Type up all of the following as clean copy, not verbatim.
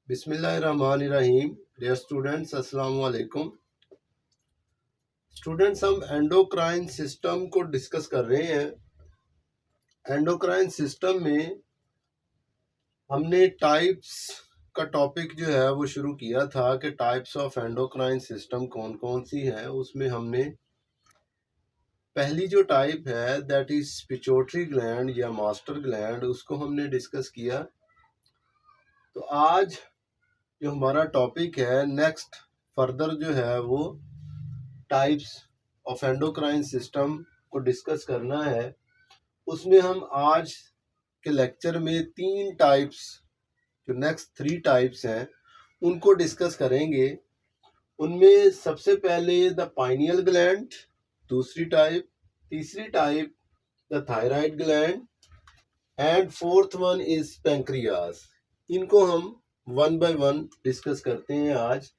बिस्मिल्लाहिर्रहमानिर्रहीम। Dear students, अस्सलाम वालेकुम। स्टूडेंट्स, हम एंडोक्राइन सिस्टम को डिस्कस कर रहे हैं। एंडोक्राइन सिस्टम में हमने टाइप्स का टॉपिक जो है वो शुरू किया था कि टाइप्स ऑफ एंडोक्राइन सिस्टम कौन कौन सी हैं। उसमें हमने पहली जो टाइप है दैट इज पिट्यूटरी ग्लैंड या मास्टर ग्लैंड, उसको हमने डिस्कस किया। तो आज जो हमारा टॉपिक है नेक्स्ट फर्दर जो है वो टाइप्स ऑफ एंडोक्राइन सिस्टम को डिस्कस करना है। उसमें हम आज के लेक्चर में तीन टाइप्स, जो नेक्स्ट थ्री टाइप्स हैं, उनको डिस्कस करेंगे। उनमें सबसे पहले द पाइनियल ग्लैंड, दूसरी टाइप, तीसरी type the thyroid gland and fourth one is pancreas. इनको हम वन बाय वन डिस्कस करते हैं आज।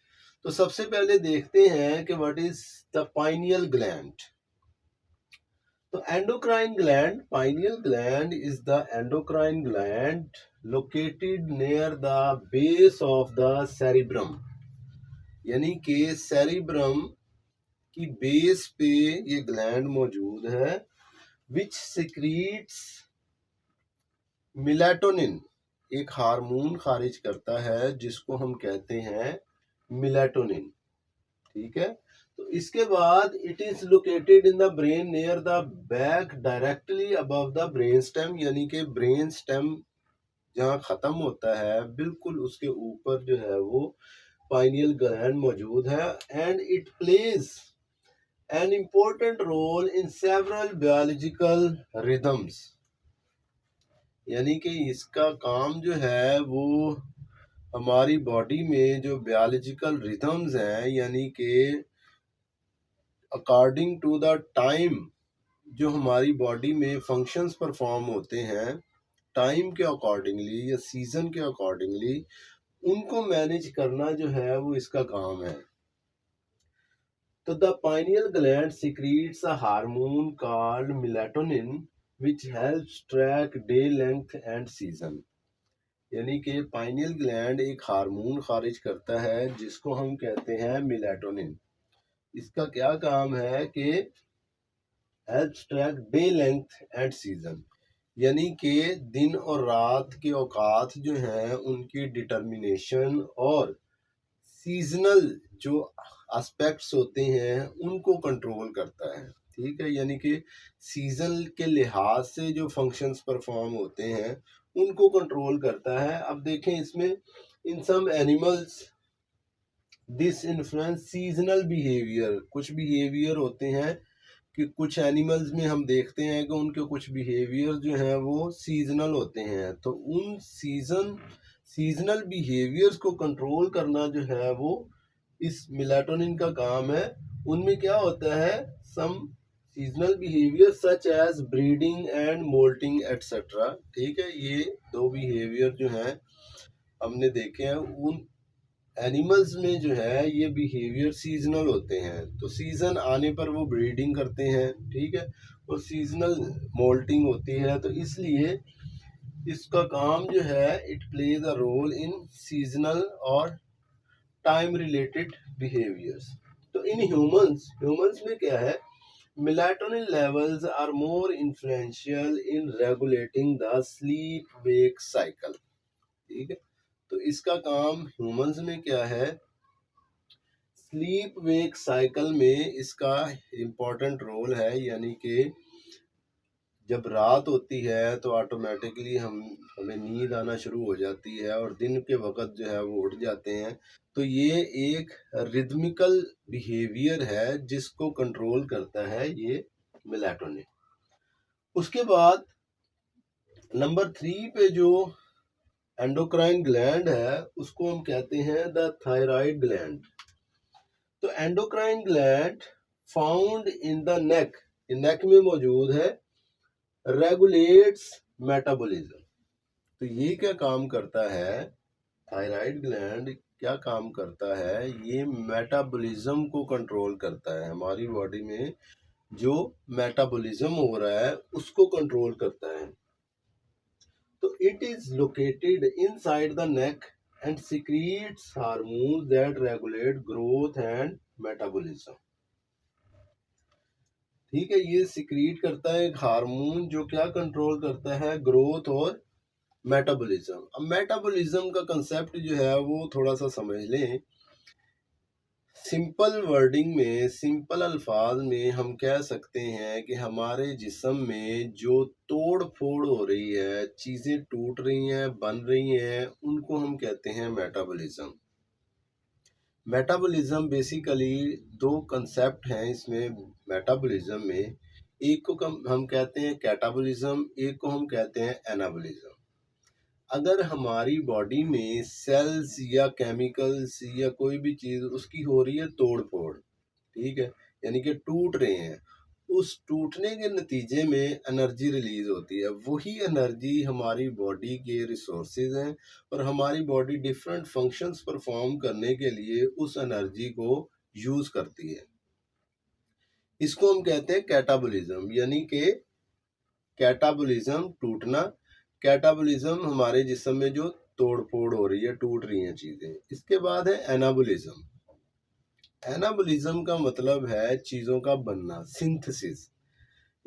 तो सबसे पहले देखते हैं कि what is the pineal gland. तो endocrine gland, pineal gland is the endocrine gland located near the base of the cerebrum, यानी कि सेरिब्रम की बेस पे ये ग्लैंड मौजूद है, विच सिक्रीट्स मेलाटोनिन, एक हार्मोन खारिज करता है जिसको हम कहते हैं मेलाटोनिन। ठीक है। तो इसके बाद it is located in the brain near the back directly above the brain stem, यानी कि ब्रेन स्टेम जहाँ खत्म होता है बिल्कुल उसके ऊपर जो है वो पाइनियल ग्लैंड मौजूद है। And it plays an important role in several biological rhythms, यानी कि इसका काम जो है वो हमारी बॉडी में जो बायोलॉजिकल रिदम्स हैं, यानी कि अकॉर्डिंग टू द टाइम जो हमारी बॉडी में फंक्शंस परफॉर्म होते हैं, टाइम के अकॉर्डिंगली या सीजन के अकॉर्डिंगली उनको मैनेज करना जो है वो इसका काम है। तो the pineal gland secretes a hormone called melatonin which helps track day length and season, यानी कि पाइनियल ग्लैंड एक हार्मोन खारिज करता है जिसको हम कहते हैं मेलाटोनिन। इसका क्या काम है कि helps track day length and season, यानी कि दिन और रात के औकात जो हैं उनकी डिटर्मिनेशन और सीजनल जो एस्पेक्ट्स होते हैं उनको कंट्रोल करता है। ठीक है, यानी कि सीजन के लिहाज से जो फंक्शंस परफॉर्म होते हैं उनको कंट्रोल करता है। अब देखें इसमें in some animals this influence seasonal behaviour, कुछ बिहेवियर होते हैं कि कुछ एनिमल्स में हम देखते हैं कि उनके कुछ बिहेवियर जो हैं वो सीजनल होते हैं। तो उन सीजनल बिहेवियर्स को कंट्रोल करना जो है वो इस मेलाटोनिन का काम है। उनमें क्या होता है, some seasonal behaviour such as breeding and moulting etcetera. ठीक है, ये दो बिहेवियर जो हैं हमने देखे हैं। उन एनिमल्स में जो है ये बिहेवियर सीजनल होते हैं, तो सीजन आने पर वो ब्रीडिंग करते हैं। ठीक है, और सीजनल मोल्टिंग होती है, तो इसलिए इसका काम जो है it plays a role in seasonal और टाइम रिलेटेड बिहेवियर्स। तो इन ह्यूमंस में क्या है, melatonin levels are more influential in regulating the sleep wake cycle. ठीक है, तो इसका काम ह्यूमंस में क्या है, स्लीप वेक साइकिल में इसका इम्पोर्टेंट रोल है। यानी कि जब रात होती है तो ऑटोमेटिकली हमें नींद आना शुरू हो जाती है और दिन के वक्त जो है वो उठ जाते हैं। तो ये एक रिदमिकल बिहेवियर है जिसको कंट्रोल करता है ये मेलाटोनिन। उसके बाद नंबर 3 पे जो एंडोक्राइन ग्लैंड है उसको हम कहते हैं द थायराइड ग्लैंड। तो endocrine gland found in the neck, neck में मौजूद है, रेगुलेट्स मेटाबॉलिज्म। तो ये क्या काम करता है, थायराइड ग्लैंड क्या काम करता है, ये मेटाबॉलिज्म को कंट्रोल करता है। हमारी बॉडी में जो मेटाबॉलिज्म हो रहा है उसको कंट्रोल करता है। तो it is located inside the neck and secretes hormones that regulate growth and metabolism. ठीक है, ये सिक्रीट करता है एक हार्मोन जो क्या कंट्रोल करता है ग्रोथ और मेटाबॉलिज्म। अब मेटाबॉलिज्म का कंसेप्ट जो है वो थोड़ा सा समझ लें। सिंपल वर्डिंग में, सिंपल अल्फाज में हम कह सकते हैं कि हमारे जिस्म में जो तोड़ फोड़ हो रही है, चीज़ें टूट रही हैं, बन रही हैं, उनको हम कहते हैं मेटाबॉलिज्म। मेटाबॉलिज्म बेसिकली दो कंसेप्ट हैं इसमें मेटाबॉलिज्म में। एक को हम कहते हैं कैटाबॉलिज्म, एक को हम कहते हैं एनाबॉलिज्म। अगर हमारी बॉडी में सेल्स या केमिकल्स या कोई भी चीज़ उसकी हो रही है तोड़ फोड़, ठीक है, यानी कि टूट रहे हैं, उस टूटने के नतीजे में एनर्जी रिलीज होती है। वही एनर्जी हमारी बॉडी के रिसोर्सेज हैं और हमारी बॉडी डिफरेंट फंक्शंस परफॉर्म करने के लिए उस एनर्जी को यूज करती है। इसको हम कहते हैं कैटाबॉलिज्म, यानी कि कैटाबॉलिज्म टूटना, कैटाबॉलिज्म हमारे जिस्म में जो तोड़ फोड़ हो रही है, टूट रही हैं चीजें। इसके बाद है एनाबॉलिज्म। एनाबॉलिज्म का मतलब है चीजों का बनना, सिंथेसिस,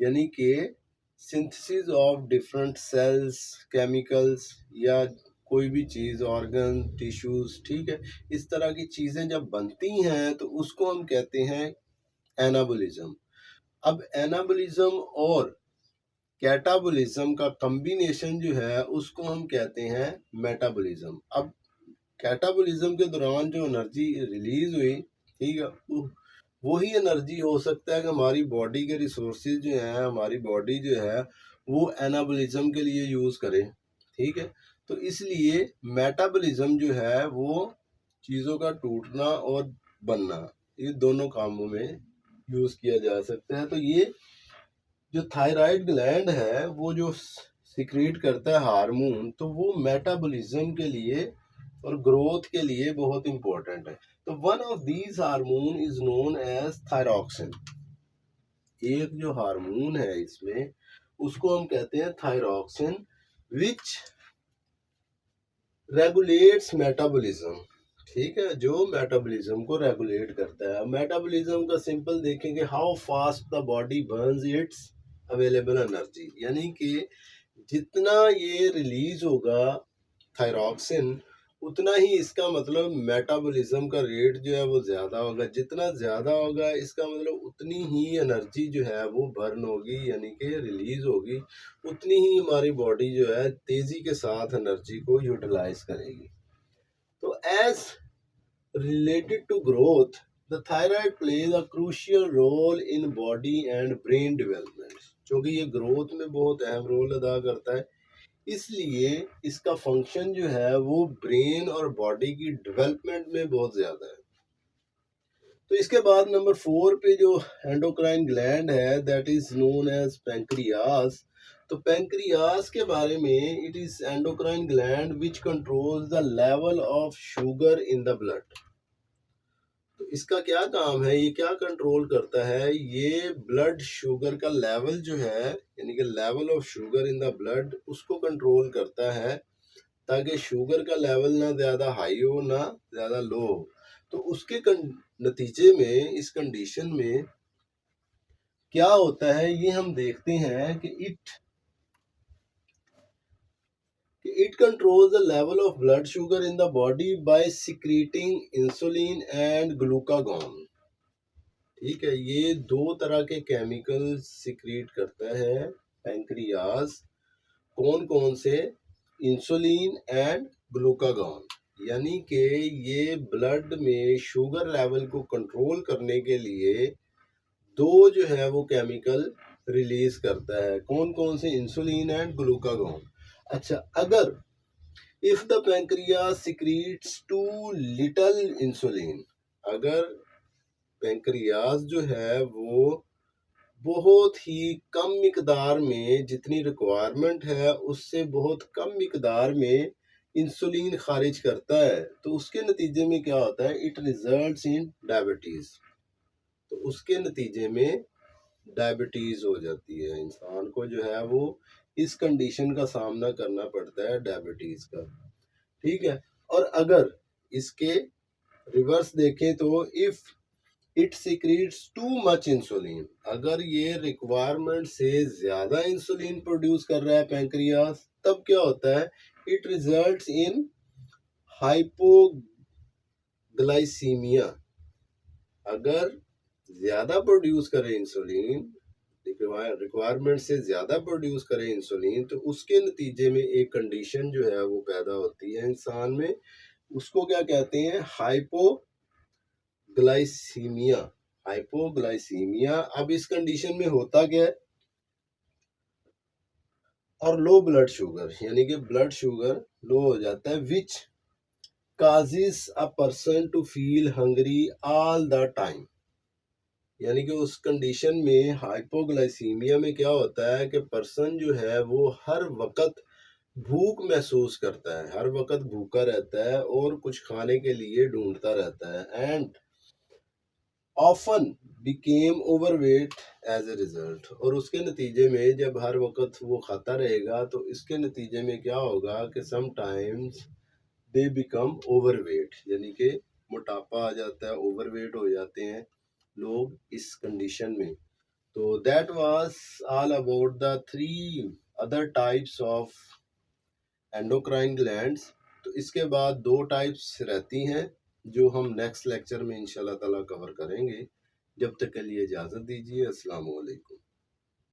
यानी कि synthesis of different cells, chemicals या कोई भी चीज, ऑर्गन, टिश्यूज, ठीक है, इस तरह की चीजें जब बनती हैं तो उसको हम कहते हैं एनाबॉलिज्म। अब एनाबॉलिज्म और कैटाबॉलिज्म का कॉम्बिनेशन जो है उसको हम कहते हैं मेटाबॉलिज्म। अब कैटाबॉलिज्म के दौरान जो एनर्जी रिलीज हुई, ठीक है, वही एनर्जी हो सकता है कि हमारी बॉडी के रिसोर्सेज जो हैं, हमारी बॉडी जो है वो एनाबॉलिज्म के लिए यूज करे, ठीक है। तो इसलिए मेटाबॉलिज्म जो है वो चीज़ों का टूटना और बनना, ये दोनों कामों में यूज किया जा सकता है। तो ये जो थायराइड ग्लैंड है वो जो सिक्रीट करता है हार्मोन, तो वो मेटाबॉलिज्म के लिए और ग्रोथ के लिए बहुत इंपॉर्टेंट है। तो one of these hormone is known as thyroxine. एक जो हार्मोन है इसमें उसको हम कहते हैं थायरॉक्सिन, विच रेगुलेट्स मेटाबॉलिज्म, ठीक है, जो मेटाबॉलिज्म को रेगुलेट करता है। मेटाबॉलिज्म का सिंपल देखेंगे, how fast the body Burns it's available energy, यानी कि जितना ये रिलीज होगा थायरॉक्सिन, उतना ही इसका मतलब मेटाबॉलिज्म का रेट जो है वो ज़्यादा होगा। जितना ज़्यादा होगा इसका मतलब उतनी ही एनर्जी जो है वो बर्न होगी, यानी कि रिलीज होगी, उतनी ही हमारी बॉडी जो है तेज़ी के साथ एनर्जी को यूटिलाइज करेगी। तो as related to growth, the thyroid plays a crucial role in body and brain development, क्योंकि ये ग्रोथ में बहुत अहम रोल अदा करता है, इसलिए इसका फंक्शन जो है वो ब्रेन और बॉडी की डेवलपमेंट में बहुत ज़्यादा है। तो इसके बाद नंबर 4 पे जो एंडोक्राइन ग्लैंड है, that is known as pancreas. तो पैंक्रियास के बारे में, it is endocrine gland which controls the level of sugar in the blood. तो इसका क्या काम है, ये क्या कंट्रोल करता है, ये ब्लड शुगर का लेवल जो है, यानी कि level of sugar in the blood, उसको कंट्रोल करता है ताकि शुगर का लेवल ना ज़्यादा हाई हो ना ज़्यादा लो हो। तो उसके नतीजे में, इस कंडीशन में क्या होता है ये हम देखते हैं कि it controls the level of blood sugar in the body by secreting insulin and glucagon। ठीक है, ये दो तरह के केमिकल सिक्रीट करता है पैंक्रियास। कौन कौन से? इंसुलिन एंड ग्लूकागॉन, यानी कि ये ब्लड में शुगर लेवल को कंट्रोल करने के लिए दो जो है वो केमिकल रिलीज करता है। कौन कौन से? Insulin and glucagon. अच्छा, अगर if the pancreas secretes too little insulin, अगर पैंक्रियास जो है वो बहुत ही कम मिकदार में, जितनी रिक्वायरमेंट है उससे बहुत कम मिकदार में इंसुलिन खारिज करता है, तो उसके नतीजे में क्या होता है, इट रिजल्ट्स इन डायबिटीज। तो उसके नतीजे में डायबिटीज हो जाती है, इंसान को जो है वो इस कंडीशन का सामना करना पड़ता है, डायबिटीज का। ठीक है। और अगर इसके रिवर्स देखें तो if it secrets too much insulin, अगर ये रिक्वायरमेंट से ज्यादा इंसुलिन प्रोड्यूस कर रहा है पैंक्रियास, तब क्या होता है, इट रिजल्ट्स इन हाइपोग्लाइसीमिया। अगर ज्यादा प्रोड्यूस करे इंसुलिन, रिक्वायरमेंट से ज्यादा प्रोड्यूस करे इंसुलिन, तो उसके नतीजे में एक कंडीशन जो है वो पैदा होती है इंसान में, उसको क्या कहते हैं, हाइपोग्लाइसीमिया। हाइपोग्लाइसीमिया, अब इस कंडीशन में होता क्या है, और लो ब्लड शुगर, यानी कि ब्लड शुगर लो हो जाता है, which causes a person to feel hungry all the time. यानी कि उस कंडीशन में, हाइपोग्लाइसीमिया में क्या होता है कि पर्सन जो है वो हर वक्त भूख महसूस करता है, हर वक्त भूखा रहता है और कुछ खाने के लिए ढूंढता रहता है, and often became overweight as a result. और उसके नतीजे में जब हर वक्त वो खाता रहेगा तो इसके नतीजे में क्या होगा कि समटाइम्स दे बिकम ओवरवेट, यानी कि मोटापा आ जाता है, ओवरवेट हो जाते हैं लोग इस कंडीशन में। तो that was all about the 3 other types of endocrine glands. तो इसके बाद 2 टाइप्स रहती हैं जो हम नेक्स्ट लेक्चर में इंशाल्लाह ताला कवर करेंगे। जब तक के लिए इजाज़त दीजिए। अस्सलाम वालेकुम।